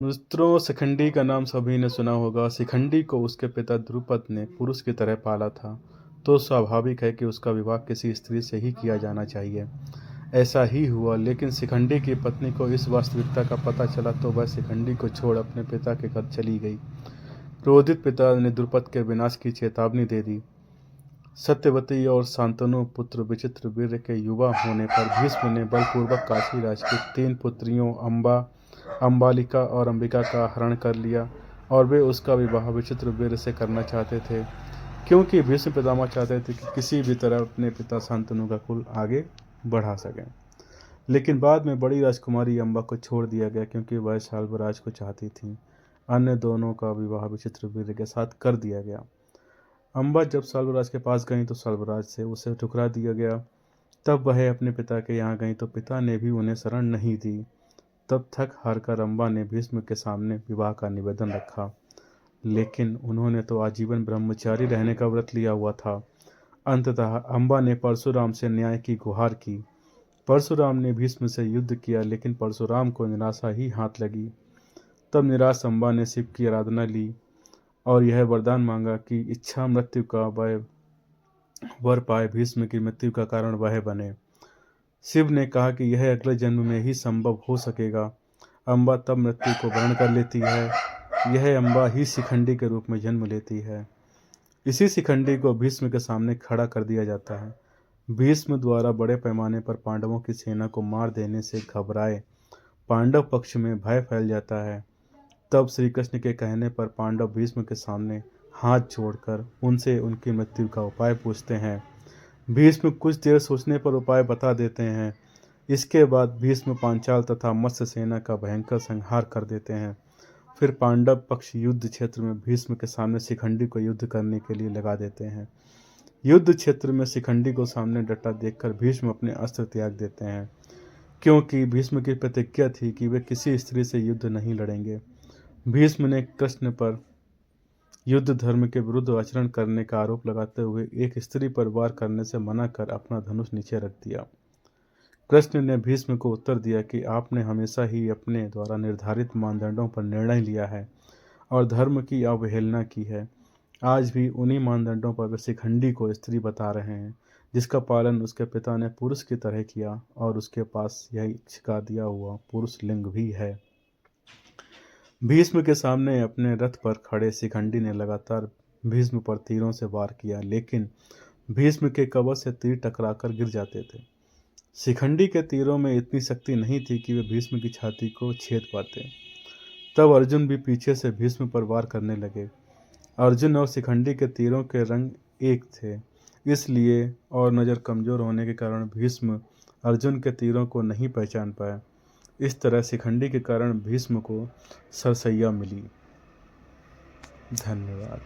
मित्रों, शिखंडी का नाम सभी ने सुना होगा। शिखंडी को उसके पिता द्रुपद ने पुरुष की तरह पाला था, तो स्वाभाविक है कि उसका विवाह किसी स्त्री से ही किया जाना चाहिए। ऐसा ही हुआ, लेकिन शिखंडी की पत्नी को इस वास्तविकता का पता चला तो वह शिखंडी को छोड़ अपने पिता के घर चली गई। क्रोधित पिता ने द्रुपद के विनाश की चेतावनी दे दी। सत्यवती और शांतनु पुत्र विचित्रवीर्य के युवा होने पर भीष्म ने बलपूर्वक काशी राज की 3 पुत्रियों अंबालिका और अंबिका का हरण कर लिया और वे उसका विवाह विचित्रवीर्य से करना चाहते थे, क्योंकि भीष्म पितामह चाहते थे कि किसी भी तरह अपने पिता शांतनु का कुल आगे बढ़ा सकें। लेकिन बाद में बड़ी राजकुमारी अम्बा को छोड़ दिया गया, क्योंकि वह शाल्वराज को चाहती थी। अन्य दोनों का विवाह विचित्रवीर्य के साथ कर दिया गया। अम्बा जब साल्वराज के पास गईं तो साल्वराज से उसे ठुकरा दिया गया। तब वह अपने पिता के यहाँ गईं तो पिता ने भी उन्हें शरण नहीं दी। तब थक हार कर अम्बा ने भीष्म के सामने विवाह का निवेदन रखा, लेकिन उन्होंने तो आजीवन ब्रह्मचारी रहने का व्रत लिया हुआ था। अंततः अम्बा ने परशुराम से न्याय की गुहार की। परशुराम ने भीष्म से युद्ध किया, लेकिन परशुराम को निराशा ही हाथ लगी। तब निराश अम्बा ने शिव की आराधना ली और यह वरदान मांगा कि इच्छा मृत्यु का वह वर पाए, भीष्म की मृत्यु का कारण वह बने। शिव ने कहा कि यह अगले जन्म में ही संभव हो सकेगा। अम्बा तब मृत्यु को वर्ण कर लेती है। यह अम्बा ही शिखंडी के रूप में जन्म लेती है। इसी शिखंडी को भीष्म के सामने खड़ा कर दिया जाता है। भीष्म द्वारा बड़े पैमाने पर पांडवों की सेना को मार देने से घबराए पांडव पक्ष में भय फैल जाता है। तब श्री कृष्ण के कहने पर पांडव भीष्म के सामने हाथ जोड़कर उनसे उनकी मृत्यु का उपाय पूछते हैं। भीष्म कुछ देर सोचने पर उपाय बता देते हैं। इसके बाद भीष्म पांचाल तथा मत्स्य सेना का भयंकर संहार कर देते हैं। फिर पांडव पक्ष युद्ध क्षेत्र में भीष्म के सामने शिखंडी को युद्ध करने के लिए लगा देते हैं। युद्ध क्षेत्र में शिखंडी को सामने डटा देखकर भीष्म अपने अस्त्र त्याग देते हैं, क्योंकि भीष्म की प्रतिज्ञा थी कि वे किसी स्त्री से युद्ध नहीं लड़ेंगे। भीष्म ने कृष्ण पर युद्ध धर्म के विरुद्ध आचरण करने का आरोप लगाते हुए एक स्त्री पर वार करने से मना कर अपना धनुष नीचे रख दिया। कृष्ण ने भीष्म को उत्तर दिया कि आपने हमेशा ही अपने द्वारा निर्धारित मानदंडों पर निर्णय लिया है और धर्म की अवहेलना की है। आज भी उन्हीं मानदंडों पर वे शिखंडी को स्त्री बता रहे हैं, जिसका पालन उसके पिता ने पुरुष की तरह किया और उसके पास यही छिका दिया हुआ पुरुष लिंग भी है। भीष्म के सामने अपने रथ पर खड़े शिखंडी ने लगातार भीष्म पर तीरों से वार किया, लेकिन भीष्म के कवच से तीर टकराकर गिर जाते थे। शिखंडी के तीरों में इतनी शक्ति नहीं थी कि वे भीष्म की छाती को छेद पाते। तब अर्जुन भी पीछे से भीष्म पर वार करने लगे। अर्जुन और शिखंडी के तीरों के रंग एक थे, इसलिए और नज़र कमजोर होने के कारण भीष्म अर्जुन के तीरों को नहीं पहचान पाए। इस तरह शिखंडी के कारण भीष्म को सरसैया मिली। धन्यवाद।